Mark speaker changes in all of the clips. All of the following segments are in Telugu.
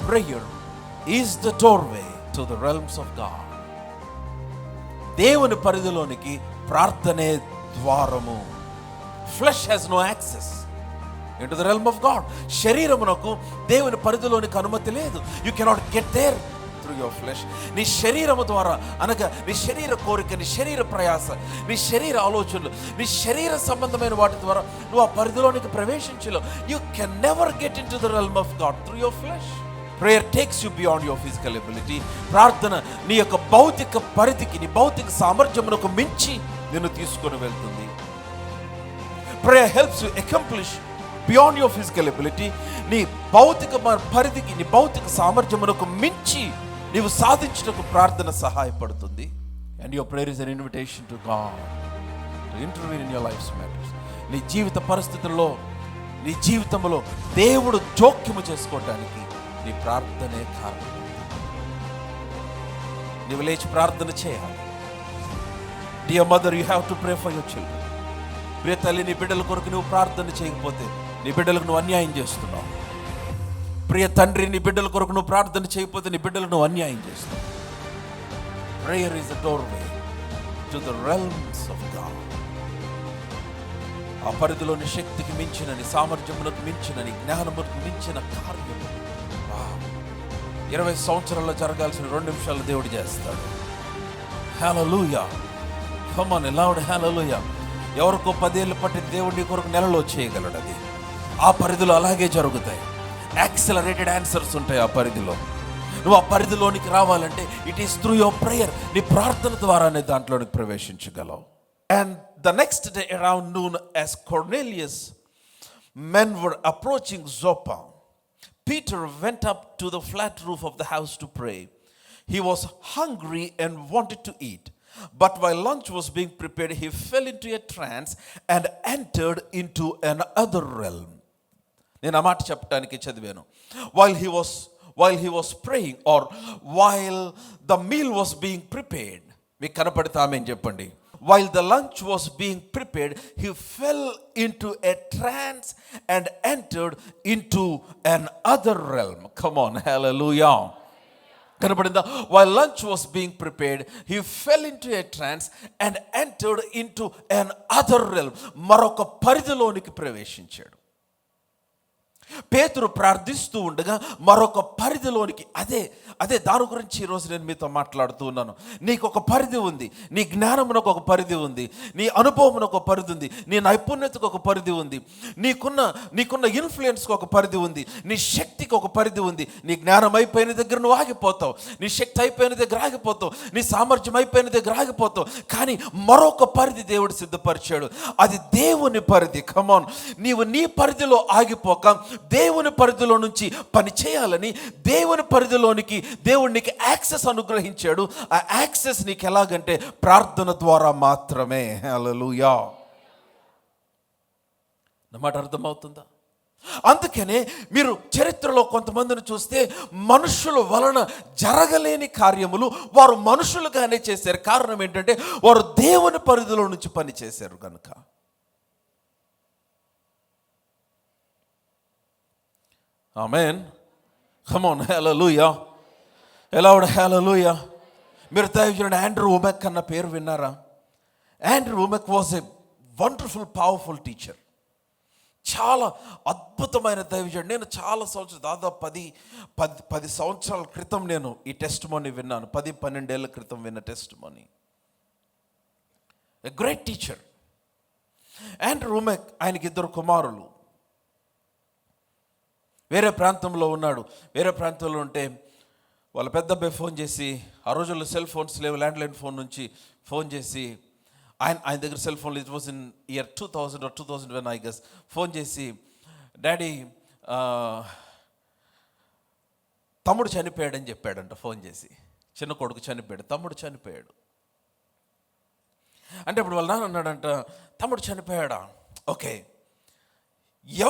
Speaker 1: prayer is the doorway to the realms of God. దేవుని పరిధిలోనికి ప్రార్థనే ద్వారము. Flesh has no access into the realm of God. శరీరమునకు దేవుని పరిధిలోనికి అనుమతి లేదు. You cannot get there through your flesh. నీ శరీరము ద్వారా అనగా నీ శరీర కోరిక, నీ శరీర ప్రయాస, నీ శరీర ఆలోచనలు, నీ శరీర సంబంధమైన వాటి ద్వారా నువ్వు ఆ పరిధిలోనికి ప్రవేశించలేవు. You can never get into the realm of God through your flesh. Prayer takes you beyond your physical ability. ప్రార్థన నీ యొక్క భౌతిక పరిధికి, నీ భౌతిక సామర్థ్యమునకు మించి నిన్ను తీసుకొని వెళ్తుంది. Prayer helps you accomplish beyond your physical ability. నీ భౌతిక పరిధికి, నీ భౌతిక సామర్థ్యమునకు మించి నీవు సాధించుటకు ప్రార్థన సహాయపడుతుంది. And your prayer is an invitation to God to intervene in your life's matters. నీ జీవిత పరిస్థితుల్లో, నీ జీవితంలో దేవుడు జోక్యము చేసుకోవటానికి నీ ప్రార్థనే కారణం. నీవు లేచి ప్రార్థన చేయాలి. Dear mother, you have to pray for your children. ప్రియ తల్లి, నీ బిడ్డల కొరకు నువ్వు ప్రార్థన చేయకపోతే నీ బిడ్డలకు నువ్వు అన్యాయం చేస్తున్నావు. ప్రియ తండ్రి, నీ బిడ్డల కొరకు నువ్వు ప్రార్థన చేయకపోతే నీ బిడ్డలకు నువ్వు అన్యాయం చేస్తున్నావు. Prayer is a doorway to the realms of God. ఆ పరిధిలోని శక్తికి మించినని, సామర్థ్యములకు మించినని, జ్ఞానములకు మించిన కార్యము 20 సంవత్సరాల్లో జరగాల్సిన 2 నిమిషాలు దేవుడు చేస్తాడు. హల్లెలూయా. కమ్ ఆన్, లౌడ్ హల్లెలూయా. ఎవరికో 10 ఏళ్ళు పట్టిన దేవుడి కొరకు నెలలో చేయగలడు. అది ఆ పరిధిలో అలాగే జరుగుతాయి. యాక్సిలరేటెడ్ ఆన్సర్స్ ఉంటాయి ఆ పరిధిలో. నువ్వు ఆ పరిధిలోనికి రావాలంటే it is through your prayer. నీ ప్రార్థన ద్వారానే దాంట్లోనికి ప్రవేశించగలవు. And the next day around noon, as Cornelius men were approaching Joppa, Peter went up to the flat roof of the house to pray. He was hungry and wanted to eat. But while lunch was being prepared, he fell into a trance and entered into another realm. నేను ఆ మాట చెప్పడానికి చదివాను. While he was praying, or while the meal was being prepared, మీకు కనపడితే ఆమేన్ చెప్పండి. While the lunch was being prepared, he fell into a trance and entered into another realm. Come on, hallelujah. కనపడిందా? While lunch was being prepared, he fell into a trance and entered into another realm. మరొక పరిధిలోనికి ప్రవేశించాడు. పేతురు ప్రార్థిస్తూ ఉండగా మరొక పరిధిలోనికి, అదే దాని గురించి ఈరోజు నేను మీతో మాట్లాడుతూ ఉన్నాను. నీకు ఒక పరిధి ఉంది, నీ జ్ఞానమునకు ఒక పరిధి ఉంది, నీ అనుభవమునకు ఒక పరిధి ఉంది, నీ నైపుణ్యతకు ఒక పరిధి ఉంది, నీకున్న ఇన్ఫ్లుయెన్స్కి ఒక పరిధి ఉంది, నీ శక్తికి ఒక పరిధి ఉంది. నీ జ్ఞానం అయిపోయిన దగ్గర నువ్వు ఆగిపోతావు, నీ శక్తి అయిపోయిన దగ్గర ఆగిపోతావు, నీ సామర్థ్యం అయిపోయిన దగ్గర ఆగిపోతావు. కానీ మరొక పరిధి దేవుడు సిద్ధపరిచాడు. అది దేవుని పరిధి. కమాన్, నీవు నీ పరిధిలో ఆగిపోక దేవుని పరిధిలో నుంచి పని చేయాలని, దేవుని పరిధిలోనికి దేవుడు నీకు యాక్సెస్ అనుగ్రహించాడు. ఆ యాక్సెస్ నీకు ఎలాగంటే ప్రార్థన ద్వారా మాత్రమే. హల్లెలూయా. నా మాట అర్థమవుతుందా? అందుకనే మీరు చరిత్రలో కొంతమందిని చూస్తే మనుషుల వలన జరగలేని కార్యములు వారు మనుషులుగానే చేశారు. కారణం ఏంటంటే వారు దేవుని పరిధిలో నుంచి పని చేశారు కనుక. Amen. Come on, hallelujah. Loud hallelujah. మీరు దైవజనుడు ఆండ్రూ ఉమెక్ అన్న పేరు విన్నారా? Andrew Wommack was a wonderful powerful teacher. చాలా అద్భుతమైన దైవజనుడు. నేను చాలా సంవత్సరాలు, దాదాపు 10 సంవత్సరాల క్రితం నేను ఈ టెస్ట్ మనీ విన్నాను. 10-12 ఏళ్ల క్రితం విన్న testimony. A great teacher. Andrew Wommack, ఆయనకి 2 కుమారులు. వేరే ప్రాంతంలో ఉన్నాడు. వేరే ప్రాంతంలో ఉంటే వాళ్ళ పెద్ద అబ్బాయి ఫోన్ చేసి, ఆ రోజుల్లో సెల్ ఫోన్స్ లేవు, ల్యాండ్లైన్ ఫోన్ నుంచి ఫోన్ చేసి, ఆయన దగ్గర సెల్ ఫోన్లు, it was in year 2000 or 2001 I guess, phone చేసి, డాడీ తమ్ముడు చనిపోయాడని చెప్పాడంట. ఫోన్ చేసి, చిన్న కొడుకు చనిపోయాడు, తమ్ముడు చనిపోయాడు అంటే ఇప్పుడు వాళ్ళ నాన్న అన్నాడంట, తమ్ముడు చనిపోయాడా? ఓకే,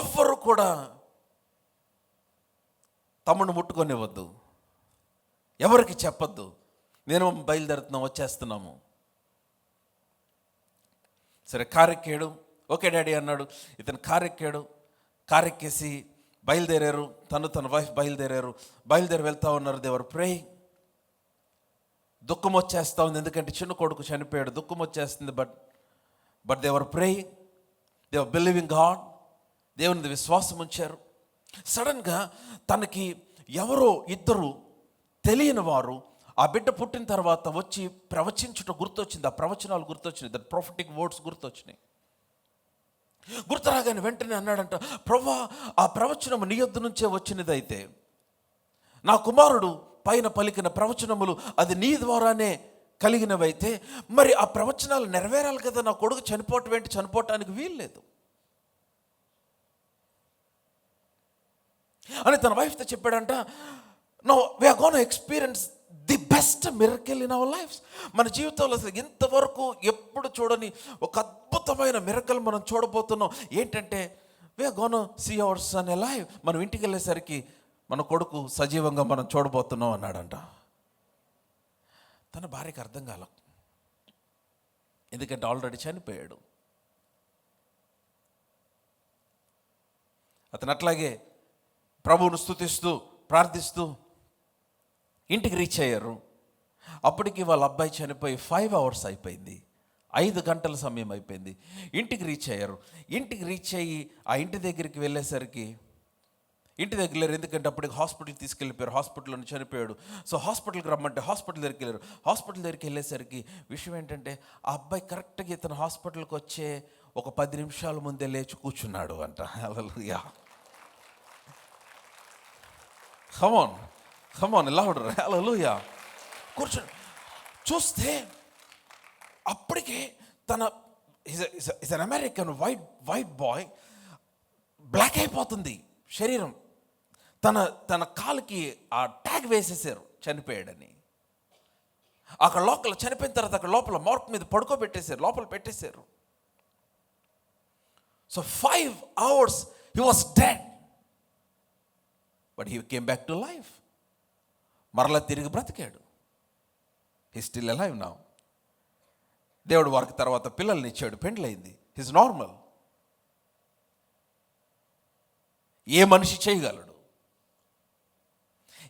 Speaker 1: ఎవ్వరు కూడా తమ్ముడిని ముట్టుకొనివ్వద్దు, ఎవరికి చెప్పొద్దు, నేను బయలుదేరుతున్నాం, వచ్చేస్తున్నాము. సరే, కారెక్కాడు. ఓకే డాడీ అన్నాడు. ఇతను కారెక్కాడు. కారెక్కేసి బయలుదేరారు. తన వైఫ్ బయలుదేరి వెళ్తా ఉన్నారు. They were praying. దుఃఖం వచ్చేస్తూ ఉంది, ఎందుకంటే చిన్న కొడుకు చనిపోయాడు. దుఃఖం వచ్చేస్తుంది. But they were praying, they were believing God. దేవుని విశ్వాసం ఉంచారు. సడన్గా తనకి ఎవరో ఇద్దరు తెలియని వారు ఆ బిడ్డ పుట్టిన తర్వాత వచ్చి ప్రవచించుట గుర్తొచ్చింది. ఆ ప్రవచనాలు గుర్తొచ్చినాయి. దట్ ప్రొఫెటిక్ వర్డ్స్ గుర్తొచ్చినాయి. గుర్తురాగానే వెంటనే అన్నాడంట, ప్రభువా, ఆ ప్రవచనము నీ యొద్ద నుంచే వచ్చినదైతే నా కుమారుడు పైన పలికిన ప్రవచనములు అది నీ ద్వారానే కలిగినవైతే మరి ఆ ప్రవచనాలు నెరవేరాలి కదా. నా కొడుకు చనిపోవటానికి వీల్లేదు అని తన వైఫ్తో చెప్పాడంట. No we are gonna experience the best miracle in our lifes. మన జీవితంలో అసలు ఇంతవరకు ఎప్పుడు చూడని ఒక అద్భుతమైన మిరకల్ మనం చూడబోతున్నాం. ఏంటంటే we are gonna see our son alive. మనం ఇంటికి వెళ్ళేసరికి మన కొడుకు సజీవంగా మనం చూడబోతున్నాం అన్నాడంట. తన భార్యకి అర్థం కాల, ఎందుకంటే ఆల్రెడీ చనిపోయాడు. అతను అట్లాగే ప్రభువును స్తుతిస్తూ ప్రార్థిస్తూ ఇంటికి రీచ్ అయ్యారు. అప్పటికి వాళ్ళ అబ్బాయి చనిపోయి 5 hours అయిపోయింది. 5 గంటల సమయం అయిపోయింది. ఇంటికి రీచ్ అయ్యారు. ఇంటికి రీచ్ అయ్యి ఆ ఇంటి దగ్గరికి వెళ్ళేసరికి ఇంటి దగ్గర లేరు, ఎందుకంటే అప్పటికి హాస్పిటల్కి తీసుకెళ్ళిపోయారు. హాస్పిటల్లో చనిపోయాడు. సో హాస్పిటల్కి రమ్మంటే హాస్పిటల్ దగ్గరికి వెళ్ళారు. హాస్పిటల్ దగ్గరికి వెళ్ళేసరికి విషయం ఏంటంటే ఆ అబ్బాయి కరెక్ట్గా ఇతను హాస్పిటల్కి వచ్చే ఒక 10 నిమిషాల ముందే లేచి కూర్చున్నాడు అంట. హల్లెలూయా. Come on, louder. Hallelujah. కూర్చొని చూస్తే అప్పటికే తన is an American white boy, black అయిపోతుంది శరీరం. తన కాలుకి ఆ ట్యాగ్ వేసేసారు చనిపోయాడని. అక్కడ లోపల చనిపోయిన తర్వాత అక్కడ లోపల మార్క్ మీద పడుకోబెట్టేశారు, లోపల పెట్టేశారు. So 5 hours he was dead, but he came back to life. మరలా తిరిగి బ్రతికాడు. He still alive now. దేవుడు వారికి తర్వాత పిల్లల్ని ఇచ్చాడు, పెండ్లైంది. His normal. ఏ మనిషి చేయగలడు?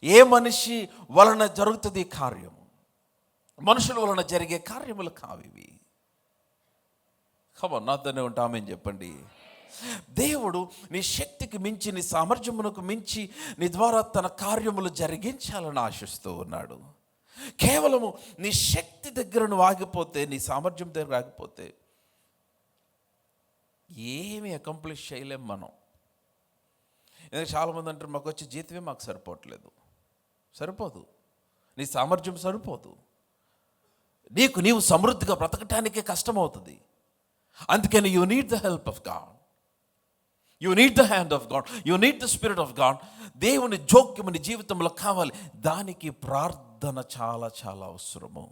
Speaker 1: ఏ మనిషి వలన జరుగుతుంది ఈ కార్యము? మనుషుల వలన జరిగే కార్యములు కావివి. ఖబర్ నాతోనే ఉంటామని చెప్పండి. దేవుడు నీ శక్తికి మించి, నీ సామర్థ్యమునకు మించి నీ ద్వారా తన కార్యములు జరిగించాలని ఆశిస్తూ ఉన్నాడు. కేవలము నీ శక్తి దగ్గర నువ్వు ఆగిపోతే, నీ సామర్థ్యం దగ్గర ఆగిపోతే ఏమి అకంప్లిష్ చేయలేం మనం. ఎందుకంటే చాలామంది అంటారు, మాకు వచ్చే జీతమే మాకు సరిపోదు, నీ సామర్థ్యం సరిపోదు, నీవు సమృద్ధిగా బ్రతకటానికే కష్టమవుతుంది. అందుకని you need the help of God, you need the hand of God, you need the spirit of God. దేవుని జోక్యము నీ జీవితంలో కావాలి. దానికి ప్రార్థన చాలా చాలా అవసరము.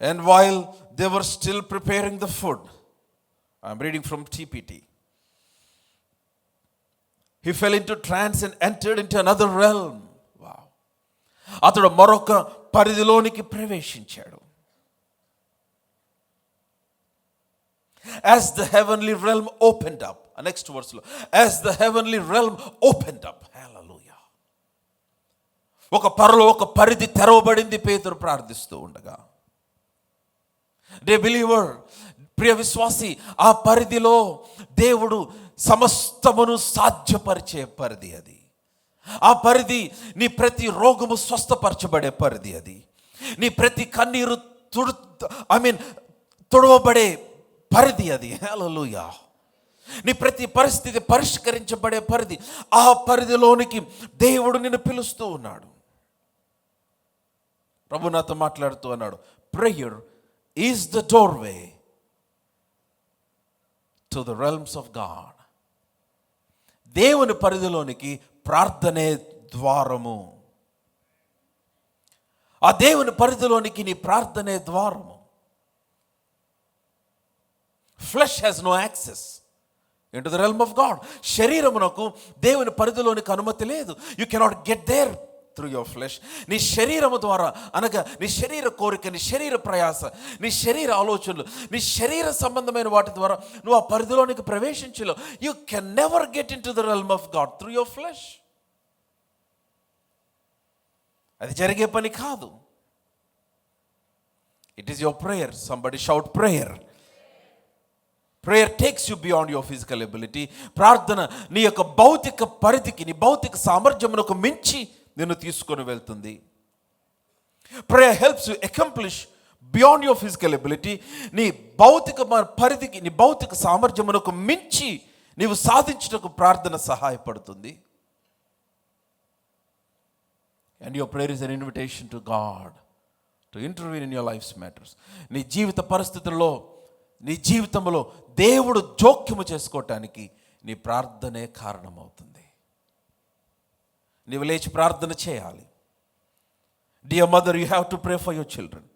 Speaker 1: And while they were still preparing the food, I'm reading from TPT, he fell into trance and entered into another realm. Wow. అతడు మరొక పరిధిలోనికి ప్రవేశించాడు. As the heavenly realm opened up. Next verse lo. As the heavenly realm opened up. Hallelujah. ఒక పరలోక పరిధి తెరవబడింది పేతురు ప్రార్థిస్తూ ఉండగా. డే బిలీవర్, ప్రియ విశ్వాసి, ఆ పరిధిలో దేవుడు సమస్తమును సాధ్యపరిచే పరిధి అది. ఆ పరిధి నీ ప్రతి రోగము స్వస్థపరచబడే పరిధి అది. నీ ప్రతి కన్నీరు తుడవబడే పరిధి అది. హల్లెలూయా. నీ ప్రతి పరిస్థితి పరిష్కరించబడే పరిధి. ఆ పరిధిలోనికి దేవుడు నిన్ను పిలుస్తూ ఉన్నాడు. ప్రభు నాతో మాట్లాడుతూ అన్నాడు, prayer is the doorway to the realms of God. దేవుని పరిధిలోనికి ప్రార్థనే ద్వారము. ఆ దేవుని పరిధిలోనికి నీ ప్రార్థనే ద్వారము. Flesh has no access into the realm of God. శరీరమునకు దేవుని పరిధిలోనికి అనుమతి లేదు. You cannot get there through your flesh. నీ శరీరము ద్వారా, అనగా నీ శరీర కోరిక, నీ శరీర ప్రయాస, నీ శరీర ఆలోచనలు, నీ శరీర సంబంధమైన వాటి ద్వారా నువ్వు ఆ పరిధిలోనికి ప్రవేశించలేవు. You can never get into the realm of God through your flesh. అది జరిగే పని కాదు. It is your prayer. Somebody shout prayer. Prayer takes you beyond your physical ability. ప్రార్థన నీ యొక్క భౌతిక పరిధికి, నీ భౌతిక సామర్థ్యమునకు మించి నిన్ను తీసుకొని వెళ్తుంది. Prayer helps you accomplish beyond your physical ability. నీ భౌతిక పరిధికి, నీ భౌతిక సామర్థ్యమునకు మించి నీవు సాధించుటకు ప్రార్థన సహాయపడుతుంది. And your prayer is an invitation to God to intervene in your life's matters. నీ జీవిత పరిస్థితుల్లో, నీ జీవితంలో దేవుడు జోక్యము చేసుకోవటానికి నీ ప్రార్థనే కారణమవుతుంది. నీవు లేచి ప్రార్థన చేయాలి. Dear mother, you have to pray for your children.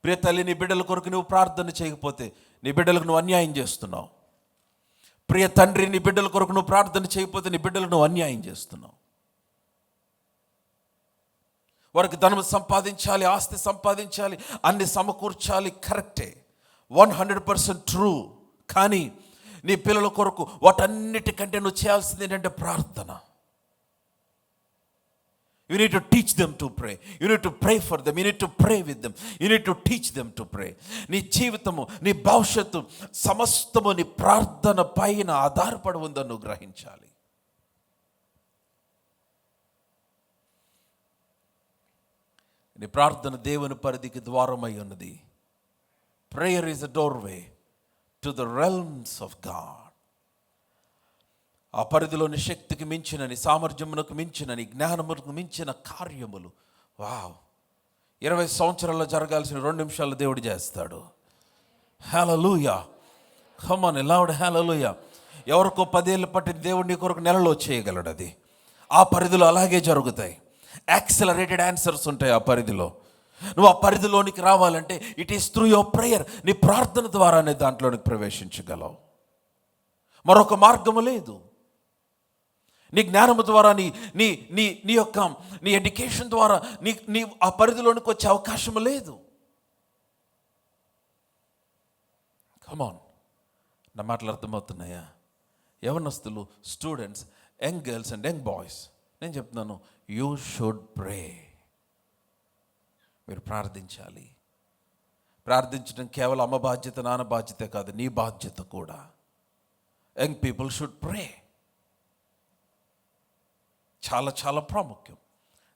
Speaker 1: ప్రియ తల్లి, నీ బిడ్డల కొరకు నువ్వు ప్రార్థన చేయకపోతే నీ బిడ్డలకు నువ్వు అన్యాయం చేస్తున్నావు. ప్రియ తండ్రి, నీ బిడ్డల కొరకు నువ్వు ప్రార్థన చేయకపోతే నీ బిడ్డలకు నువ్వు అన్యాయం చేస్తున్నావు. వారికి ధనం సంపాదించాలి, ఆస్తి సంపాదించాలి, అన్ని సమకూర్చాలి, కరెక్టే, 100% ట్రూ. కానీ నీ పిల్లల కొరకు వాటన్నిటికంటే నువ్వు చేయాల్సింది ఏంటంటే ప్రార్థన. You need to teach them to pray. You need to pray for them. You need to pray with them. You need to teach them to pray. నీ జీవితము, నీ భవిష్యత్తు సమస్తము నీ ప్రార్థన పైన ఆధారపడి ఉందని నువ్వు గ్రహించాలి. నీ ప్రార్థన దేవుని పరిధికి ద్వారమై ఉన్నది. Prayer is a doorway to the realms of God. ఆ పరిధిలోని శక్తికి మించిన, నీ సామర్థ్యమునకు మించిన, నీ జ్ఞానమునకు మించిన కార్యములు, వావ్, 20 సంవత్సరాల్లో జరగాల్సిన 2 నిమిషాల్లో దేవుడు చేస్తాడు. హల్లెలూయా. కమ్ ఆన్ లౌడ్ హల్లెలూయా. ఎవరికో 10 ఏళ్ళు పట్టిన దేవుడు నీ కొరకు నెలలో చేయగలడు. అది ఆ పరిధిలో అలాగే జరుగుతాయి. యాక్సిలరేటెడ్ ఆన్సర్స్ ఉంటాయి ఆ పరిధిలో. నువ్వు ఆ పరిధిలోనికి రావాలంటే it is through your prayer. నీ ప్రార్థన ద్వారానే దాంట్లోనికి ప్రవేశించగలవు. మరొక మార్గము లేదు. నీ జ్ఞానము ద్వారా, నీ యొక్క నీ ఎడ్యుకేషన్ ద్వారా నీ ఆ పరిధిలోనికి వచ్చే అవకాశము లేదు. కమాన్, నా మాటలు అర్థమవుతున్నాయా? యవనస్తులు, students, young girls and young boys, నేను చెప్తున్నాను, యూ షుడ్ ప్రే. మీరు ప్రార్థించాలి. ప్రార్థించడం కేవలం అమ్మ బాధ్యత, నాన్న బాధ్యత కాదు, నీ బాధ్యత కూడా. యంగ్ పీపుల్ షుడ్ ప్రే. చాలా చాలా ప్రాముఖ్యం.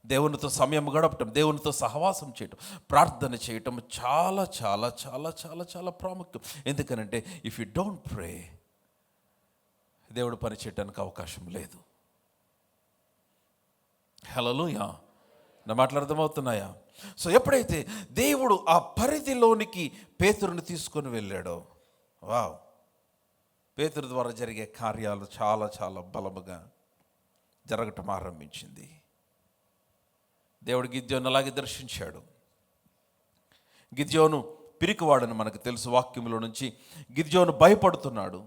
Speaker 1: దేవునితో సమయం గడపటం, దేవునితో సహవాసం చేయటం, ప్రార్థన చేయటం చాలా చాలా చాలా చాలా చాలా ప్రాముఖ్యం. ఎందుకనంటే ఇఫ్ యూ డోంట్ ప్రే, దేవుడు పని చేయడానికి అవకాశం లేదు. హల్లెలూయా. నా మాటలు అర్థమవుతున్నాయా? సో ఎప్పుడైతే దేవుడు ఆ పరిధిలోనికి పేతురుని తీసుకొని వెళ్ళాడో, వావ్, పేతురు ద్వారా జరిగే కార్యాలు చాలా చాలా బలముగా జరగటం ఆరంభించింది. దేవుడు గిద్యోను అలాగే దర్శించాడు. గిద్యోను పిరికివాడని మనకు తెలుసు వాక్యంలో నుంచి. గిద్యోను భయపడుతున్నాడు.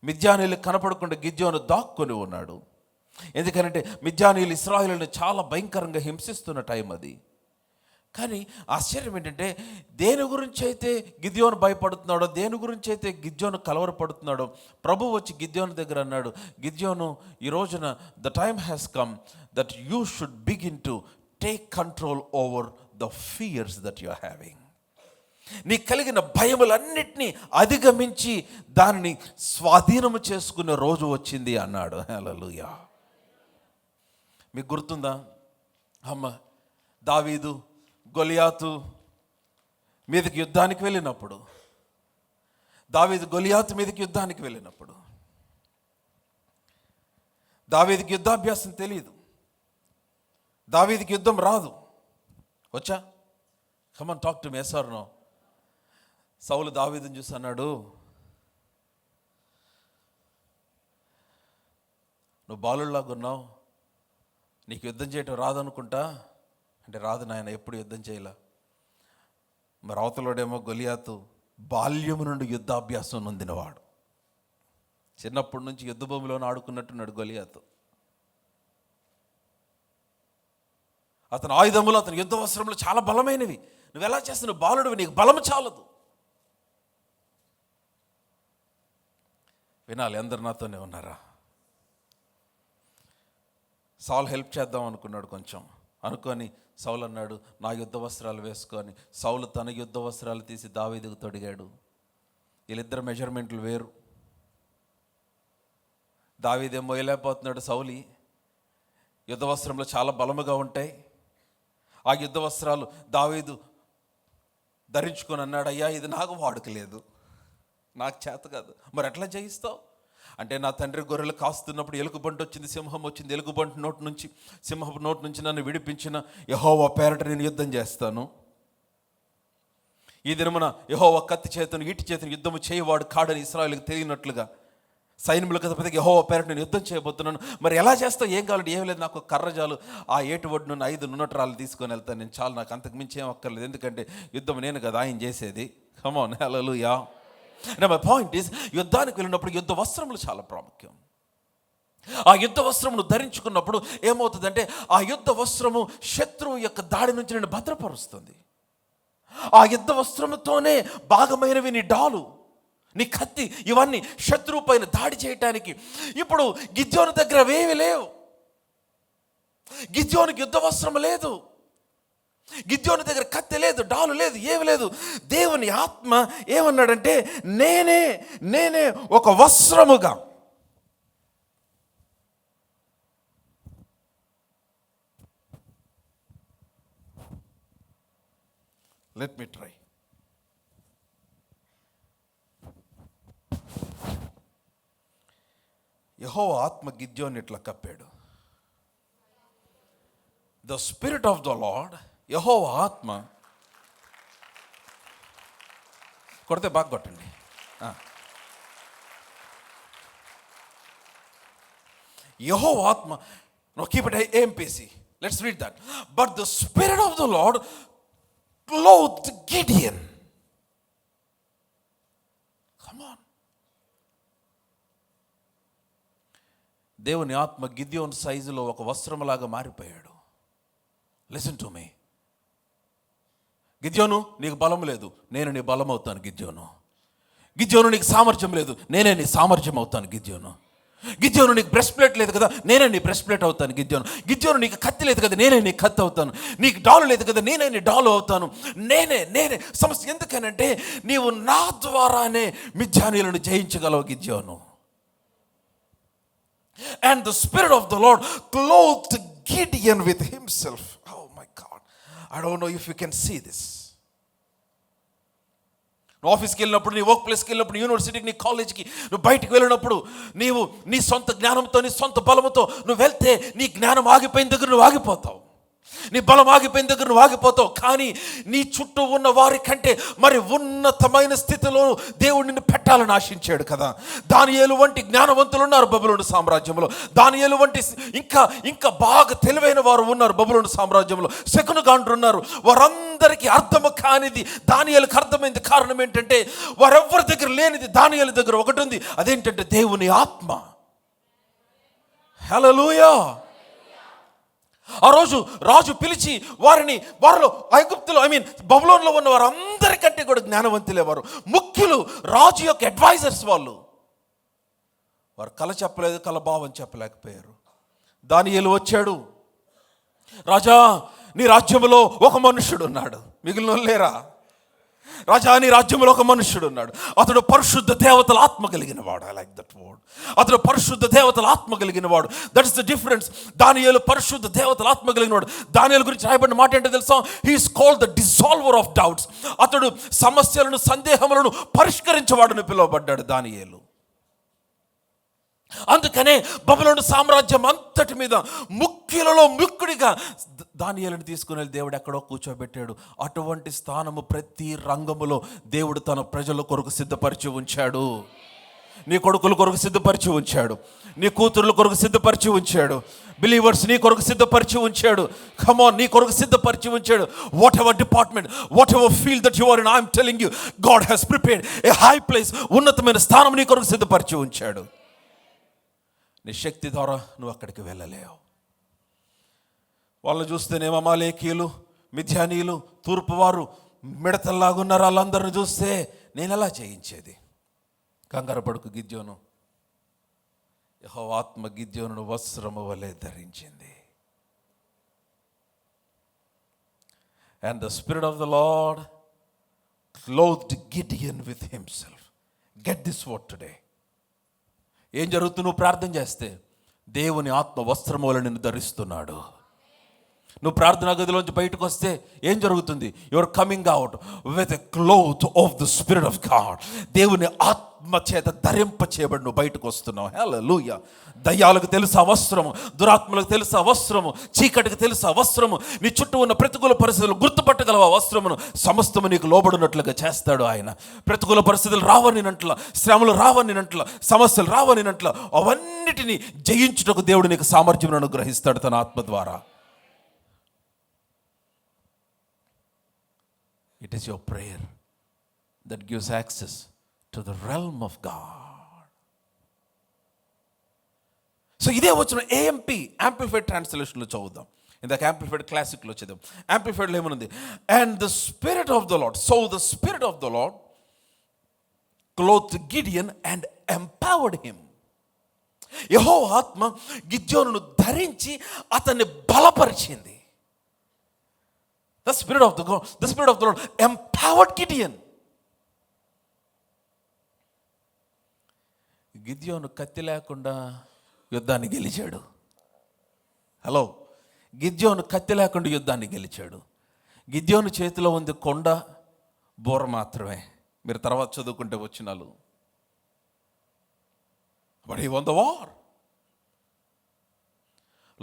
Speaker 1: మిద్యానీయులు కనపడకుండా గిద్యోను దాక్కొని ఉన్నాడు. ఎందుకనంటే మిద్యానీయులు ఇశ్రాయేలును చాలా భయంకరంగా హింసిస్తున్న టైం అది. కానీ ఆశ్చర్యం ఏంటంటే, దేని గురించి అయితే గిద్యోను భయపడుతున్నాడో, దేని గురించి అయితే గిద్యోను కలవరపడుతున్నాడో, ప్రభు వచ్చి గిద్యోను దగ్గర అన్నాడు, గిద్యోను, ఈ రోజున the time has come that you should begin to take control over the fears that you are having. నీ కలిగిన భయములన్నిటినీ అధిగమించి దానిని స్వాధీనము చేసుకునే రోజు వచ్చింది అన్నాడు. హల్లెలూయా. మీకు గుర్తుందా? దావీదు గొలియాతు మీదకి యుద్ధానికి వెళ్ళినప్పుడు, దావీదు గొలియాతు మీదకి యుద్ధానికి వెళ్ళినప్పుడు, దావీదుకి యుద్ధాభ్యాసం తెలియదు, దావీదుకి యుద్ధం రాదు. వచ్చా? కమన్ టాక్ talk to. Yes or no? సౌలు దావీదుని చూసి అన్నాడు, నువ్వు బాలుల్లాగా ఉన్నావు, నీకు యుద్ధం చేయటం రాదనుకుంటా అంటే, రాదు నాయన, ఎప్పుడు యుద్ధం చేయలే. మరి అవతలోడేమో గొలియాతు బాల్యము నుండి యుద్ధాభ్యాసం నొందినవాడు. చిన్నప్పటి నుంచి యుద్ధ భూమిలోనే ఆడుకున్నట్టున్నాడు గొలియాతు. అతని ఆయుధములు, అతని యుద్ధ వస్త్రములు చాలా బలమైనవి. నువ్వు ఎలా చేస్తున్నావు? బాలుడివి, నీకు బలము చాలదు. వినాలి, అందరు నాతోనే ఉన్నారా? సౌల్ హెల్ప్ చేద్దాం అనుకున్నాడు కొంచెం. అనుకొని సౌల్ అన్నాడు, నా యుద్ధ వస్త్రాలు వేసుకొని. సౌలు తన యుద్ధ వస్త్రాలు తీసి దావీదుకు తొడిగాడు. వీళ్ళిద్దరు మెజర్మెంట్లు వేరు. దావీదేం మోయలేకపోతున్నాడు. సౌలి యుద్ధ వస్త్రంలో చాలా బలముగా ఉంటాయి. ఆ యుద్ధ వస్త్రాలు దావీదు ధరించుకొని అన్నాడు, అయ్యా ఇది నాకు వాడుకలేదు, నాకు చేత కాదు. మరి ఎట్లా జయిస్తావు అంటే, నా తండ్రి గొర్రెలు కాస్తున్నప్పుడు ఎలుగుబంటి వచ్చింది, సింహం వచ్చింది. ఎలుగుబంటి సింహపు నోటి నుంచి నన్ను విడిపించిన యెహోవా పేరట నేను యుద్ధం చేస్తాను. ఈ దినమున యెహోవా కత్తి చేతను ఈటి చేతను యుద్ధము చేయవాడు కాడని ఇశ్రాయేలుకు తెలియనట్లుగా సైన్యములకు అధిపతిగా యెహోవా పేరట నేను యుద్ధం చేయబోతున్నాను. మరి ఎలా చేస్తావు? ఏం కావాలి? ఏం లేదు, నాకు కర్రజాలు, ఆ ఏటు ఒడ్డు నుండి 5 నున్నట్రాలు తీసుకొని వెళ్తాను నేను, చాలు, నాకు అంతకు మించి ఏం అక్కర్లేదు. ఎందుకంటే యుద్ధం నేను కదా ఆయన చేసేది. Come on, hallelujah. My point is, యుద్ధానికి వెళ్ళినప్పుడు యుద్ధ వస్త్రములు చాలా ప్రాముఖ్యం. ఆ యుద్ధ వస్త్రమును ధరించుకున్నప్పుడు ఏమవుతుందంటే, ఆ యుద్ధ వస్త్రము శత్రువు యొక్క దాడి నుంచి నేను భద్రపరుస్తుంది. ఆ యుద్ధ వస్త్రముతోనే భాగమైనవి నీ డాలు, నీ కత్తి, ఇవన్నీ శత్రువు పైన దాడి చేయటానికి. ఇప్పుడు గిద్యోను దగ్గర అవేవి లేవు. గిద్యోనికి యుద్ధ వస్త్రం లేదు, గిద్యోని దగ్గర కత్తి లేదు, డాలు లేదు, ఏమి లేదు. దేవుని ఆత్మ ఏమన్నాడంటే, నేనే ఒక వస్త్రముగా, లెట్ మీ ట్రై. యెహోవా ఆత్మ గిద్యోని ఇట్లా కప్పాడు. The spirit of the lord, యెహోవా ఆత్మ, కొడితే బాగా కొట్టండి. యెహోవా ఆత్మ, no keep it AMPC, let's read that. But the spirit of the lord clothed Gideon. Come on. దేవుని ఆత్మ గిద్యోను సైజులో ఒక వస్త్రములాగా మారిపోయాడు. Listen to me. గిద్యోను, నీకు బలం లేదు, నేను నీ బలం అవుతాను. గిద్యోను నీకు సామర్థ్యం లేదు, నేనే నీ సామర్థ్యం అవుతాను. గిద్యోను నీకు బ్రెస్ట్ ప్లేట్ లేదు కదా, నేనే నీ బ్రెస్ట్ ప్లేట్ అవుతాను. గిద్యోను నీకు కత్తి లేదు కదా, నేనే నీ కత్తి అవుతాను. నీకు డాలు లేదు కదా, నేనే నీ డాలు అవుతాను. నేనే సమస్య. ఎందుకనంటే నీవు నా ద్వారానే మిద్యానీయులను జయించగలవు గిద్యోను. And the spirit of the Lord clothed Gideon with himself. Oh my God, I don't know if you can see this. నువ్వు ఆఫీస్కి వెళ్ళినప్పుడు, నీ వర్క్ ప్లేస్కి వెళ్ళినప్పుడు, యూనివర్సిటీకి, నీ కాలేజ్కి నువ్వు బయటికి వెళ్ళినప్పుడు, నీవు నీ సొంత జ్ఞానంతో, నీ సొంత బలముతో నువ్వు వెళ్తే, నీ జ్ఞానం ఆగిపోయిన దగ్గర నువ్వు ఆగిపోతావు, నీ బలం ఆగిపోయిన దగ్గర నువ్వు ఆగిపోతావు. కానీ నీ చుట్టూ ఉన్న వారి కంటే మరి ఉన్నతమైన స్థితిలో దేవుడు నిన్ను పెట్టాలని ఆశించాడు కదా. దానియేలు వంటి జ్ఞానవంతులు ఉన్నారు బబులోను సామ్రాజ్యంలో. దానియేలు వంటి ఇంకా బాగా తెలివైన వారు ఉన్నారు బబులోను సామ్రాజ్యంలో. శకునగాండ్రు ఉన్నారు. వారందరికీ అర్థము కానిది దానియేలుకు అర్థమైంది. కారణం ఏంటంటే, వారెవ్వరి దగ్గర లేనిది దానియేలు దగ్గర ఒకటి ఉంది. అదేంటంటే దేవుని ఆత్మ. హల్లెలూయా. ఆ రోజు రాజు పిలిచి వారిలో ఐగుప్తులో, బబులోనులో ఉన్న వారు అందరికంటే కూడా జ్ఞానవంతులే వారు. ముఖ్యులు, రాజు యొక్క అడ్వైజర్స్ వాళ్ళు కల చెప్పలేదు, కల భావం చెప్పలేకపోయారు. దానియేలు వచ్చాడు, రాజా నీ రాజ్యంలో ఒక మనుష్యుడు ఉన్నాడు, మిగిలిన లేరా? రాజా నీ రాజ్యంలో ఒక మనుష్యుడు ఉన్నాడు, అతడు పరిశుద్ధ దేవతల ఆత్మ కలిగిన వాడు. I like that word. అతడు పరిశుద్ధ దేవతల ఆత్మ కలిగిన వాడు. That is the difference. దానియేలు పరిశుద్ధ దేవతల ఆత్మ కలిగిన వాడు. దానియేలు గురించి రాయబడిన మాట ఏంటో తెలుసా? He is called the dissolver of doubts. అతడు సమస్యలను, సందేహములను పరిష్కరించేవాడని పిలువబడ్డాడు దానియేలు. అందుకనే బబులోను సామ్రాజ్యం అంతటి మీద ముఖ్యులలో ముఖ్యుడిగా దానియేలుని తీసుకుని వెళ్ళి దేవుడు ఎక్కడో కూర్చోబెట్టాడు. అటువంటి స్థానము ప్రతి రంగములో దేవుడు తన ప్రజల కొరకు సిద్ధపరిచి ఉంచాడు. నీ కొడుకుల కొరకు సిద్ధపరిచి ఉంచాడు, నీ కూతుర్ల కొరకు సిద్ధపరిచి ఉంచాడు, బిలీవర్స్ నీ కొరకు సిద్ధపరిచి ఉంచాడు. కమ్ ఆన్, నీ కొరకు సిద్ధపరిచి ఉంచాడు. Whatever department, whatever field that you are in, I am telling you, God has prepared a high place. ఉన్నతమైన స్థానం నీ కొరకు సిద్ధపరిచి ఉంచాడు. నీ శక్తి ద్వారా నువ్వు అక్కడికి వెళ్ళలేవు. వాళ్ళని చూస్తేనేమో అమాలేకీయులు, మిథ్యానీయులు, తూర్పువారు మిడతల్లాగున్నారు. వాళ్ళందరిని చూస్తే నేను ఎలా జయించేది? కంగారు పడుకు గిద్యోను. యెహోవా ఆత్మ గిద్యోనును వస్త్రము వలె ధరించింది. And the Spirit of the Lord clothed Gideon with himself. Get this word today. ఏం జరుగుతుంది? నువ్వు ప్రార్థన చేస్తే దేవుని ఆత్మ వస్త్రము వలె నిన్ను ధరిస్తున్నాడు. నువ్వు ప్రార్థనా గదిలోంచి బయటకు వస్తే ఏం జరుగుతుంది? Your coming out with a cloth of the spirit of God. దేవుని ఆత్మ చేత ధరింప చేయబడి నువ్వు బయటకు వస్తున్నావు. హల్లెలూయా. దయ్యాలకు తెలుసు అవసరము, దురాత్మలకు తెలుసు అవసరము, చీకటికి తెలుసు అవసరము, నీ చుట్టూ ఉన్న ప్రతికూల పరిస్థితులు గుర్తుపట్టగలవు అవసరమును. సమస్తము నీకు లోబడినట్లుగా చేస్తాడు ఆయన. ప్రతికూల పరిస్థితులు రావనినట్ల, శ్రమలు రావనినట్ల, సమస్యలు రావనినట్ల అవన్నిటినీ జయించుటకు దేవుడు నీకు సామర్థ్యం అనుగ్రహిస్తాడు తన ఆత్మ ద్వారా. It is your prayer that gives access to the realm of God. So ఇదే వచ్చిన AMP Amplified Translation లో చదువుదాం. ఇందాక Amplified Classic లో చదువుదాం. Amplified లో ఏమనుంది? And the Spirit of the Lord, so the Spirit of the Lord clothed Gideon and empowered him. యెహోవా ఆత్మ గిద్యోనును ధరించి అతన్ని బలపరిచింది. The Spirit of the Lord empowered Gideon. గిద్యోను కత్తి లేకుండా యుద్ధాన్ని గెలిచాడు. హలో, గిద్యోను కత్తి లేకుండా యుద్ధాన్ని గెలిచాడు. గిద్యోను చేతిలో ఉంది కొండ, బోర మాత్రమే. మీరు తర్వాత చదువుకుంటే వచ్చినాలు. But he won the war.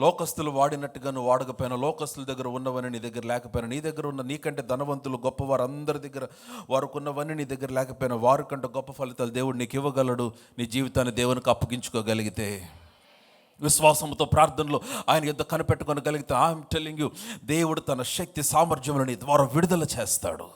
Speaker 1: లోకస్తులు వాడినట్టుగా నువ్వు వాడకపోయినా, లోకస్తుల దగ్గర ఉన్నవన్నీ నీ దగ్గర లేకపోయినా, నీ దగ్గర ఉన్న నీకంటే ధనవంతులు గొప్పవారు అందరి దగ్గర వారికి ఉన్నవన్నీ నీ దగ్గర లేకపోయినా, వారికంటే గొప్ప ఫలితాలు దేవుడు నీకు ఇవ్వగలడు. నీ జీవితాన్ని దేవునికి అప్పగించుకోగలిగితే, విశ్వాసంతో ప్రార్థనలో ఆయన యుద్ధ కనిపెట్టుకోగలిగితే, ఐఎమ్ టెల్లింగ్ యూ, దేవుడు తన శక్తి సామర్థ్యములను నీ ద్వారా విడుదల చేస్తాడు.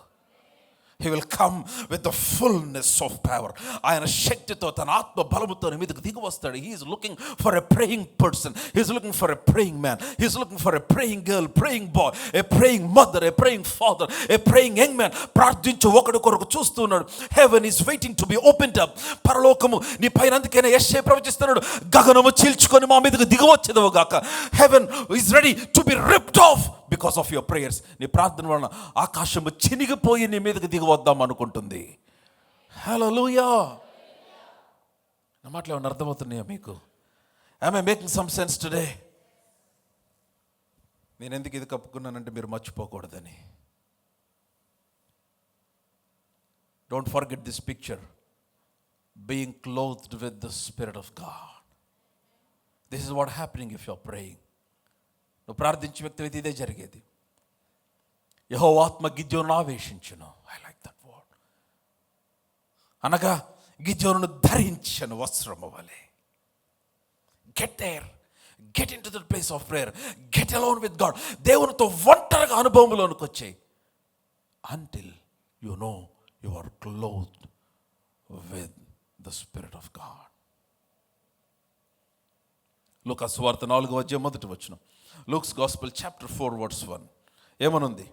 Speaker 1: He will come with the fullness of power. ఆయన శక్తితో తన ఆత్మ బలముతో మీదకు దిగి వస్తాడు. He is looking for a praying person. He is looking for a praying man. He is looking for a praying girl, praying boy, a praying mother, a praying father, a praying young man. ప్రార్థించు ఒకడి కొరకు చూస్తున్నాడు. Heaven is waiting to be opened up. పరలోకము నీ పైన, అందుకనే యెషయా ప్రవచిస్తున్నాడు, గగనము చీల్చుకొని మా మీదకు దిగి వచ్చేదవు గాక. Heaven is ready to be ripped off because of your prayers. నీ ప్రార్థన వలన ఆకాశము చినిగిపోయి నీ మీదకి దిగి వద్దాం అనుకుంటుంది. హల్లెలూయా. నా మాటలు ఏమైనా అర్థమవుతున్నాయా మీకు? Am I making some sense today? నేను ఎందుకు ఇది కప్పుకున్నానంటే మీరు మర్చిపోకూడదని. Don't forget this picture, being clothed with the Spirit of God. This is what happening if you're praying. నువ్వు ప్రార్థించే వ్యక్తి అయితే ఇదే జరిగేది. యెహోవా ఆత్మ గిద్యోనును ఆవేశించును. I like that word. అనగా గిద్యోనును ధరించను వస్త్రము వలె. Get there, get into the place of prayer, get alone with God. దేవునితో ఒంటరిగా అనుభవంలోనికి వచ్చాయి. Until you know you are clothed with the spirit of God. లూకా సువార్త 4వ అధ్యాయం 1వ వచనం. Luke's Gospel chapter 4 verse 1 ఏమనుంది?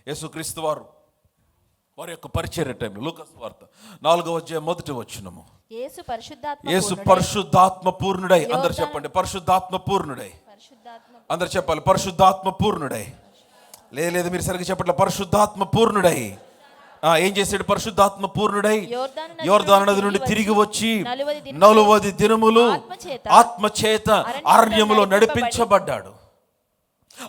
Speaker 1: యేసుక్రీస్తు వారి యొక్క పరిచర్య టైంలో లూకా సువార్త 4వ అధ్యాయం 1వ వచనము. యేసు పరిశుద్ధాత్మ పూర్ణుడై, అందరు చెప్పండి, పరిశుద్ధాత్మ పూర్ణుడై. అందరు చెప్పాలి, పరిశుద్ధాత్మ పూర్ణుడై. లేదు మీరు సరిగ్గా చెప్పట్లే, పరిశుద్ధాత్మ పూర్ణుడై. ఏం చేశాడు? పరిశుద్ధాత్మ పూర్ణుడై యోర్దాను నది నుండి తిరిగి వచ్చి 40 దినములు ఆత్మ చేత అరణ్యములో నడిపించబడ్డాడు.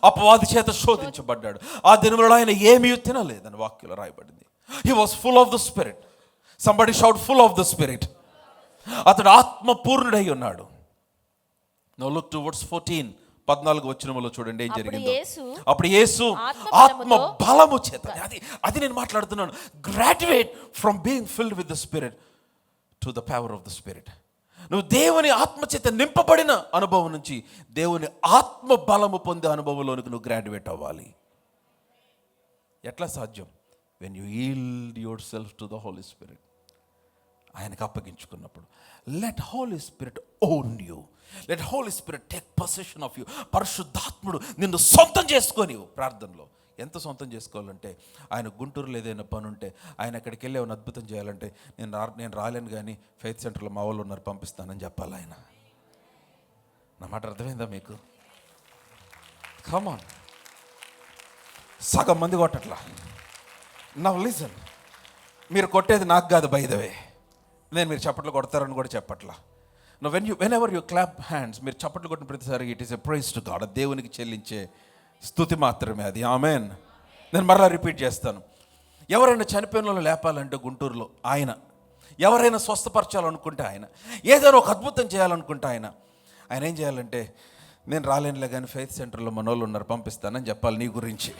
Speaker 1: అపవాది చేత శోధించబడ్డాడు. ఆ దినములలో ఆయన ఏమీ తినలేదని వాక్యంలో రాయబడింది. He was full of the Spirit. Somebody shout, full of the Spirit. అతడు ఆత్మ పూర్ణుడై ఉన్నాడు. Now look towards 14 వచనములో చూడండి ఏం జరిగిందో. అప్పుడు యేసు ఆత్మ బలము చేత, అది నేను మాట్లాడుతున్నాను, graduate from being filled with the spirit to the power of the spirit. నువ్వు దేవుని ఆత్మ చేత నింపబడిన అనుభవం నుంచి దేవుని ఆత్మ బలము పొందే అనుభవంలోనికి నువ్వు గ్రాడ్యుయేట్ అవ్వాలి. ఎట్లా సాధ్యం? When you yield yourself to the holy spirit. ఆయనకు అప్పగించుకున్నప్పుడు let holy spirit own you, let holy spirit take possession of you. పరిశుద్ధాత్ముడు నిన్ను సొంతం చేసుకొని ప్రార్థనలో ఎంత సొంతం చేసుకోవాలంటే, ఆయన గుంటూరులో ఏదైనా పని ఉంటే, ఆయన అక్కడికి వెళ్ళి ఏమైనా అద్భుతం చేయాలంటే, నేను రాలేను కానీ ఫెయిత్ సెంటర్లో మా వాళ్ళు ఉన్నారు పంపిస్తానని చెప్పాలి. ఆయన నా మాట అర్థమైందా మీకు? కమాన్, సగం మంది కొట్టట్లా. నౌ లిసన్, మీరు కొట్టేది నాకు కాదు బై ద వే, నేను మీరు చప్పట్లు కొడతారని కూడా చెప్పట్లా. No whenever you clap hands, మీరు చప్పట్లు కొట్టిన ప్రతిసారి it is a praise to God, దేవునికి చెల్లించే స్తుతి మాత్రమే అది. ఆమెన్. నేను మరలా రిపీట్ చేస్తాను. ఎవరైనా చనిపోయిన వాళ్ళు లేపాలంటే గుంటూరులో ఆయన, ఎవరైనా స్వస్థపరచాలనుకుంటే ఆయన, ఏదైనా ఒక అద్భుతం చేయాలనుకుంటే ఆయన ఏం చేయాలంటే, నేను రాలేనులే కానీ ఫెయిత్ సెంటర్లో మన వాళ్ళు ఉన్నారు పంపిస్తానని చెప్పాలి నీ గురించి.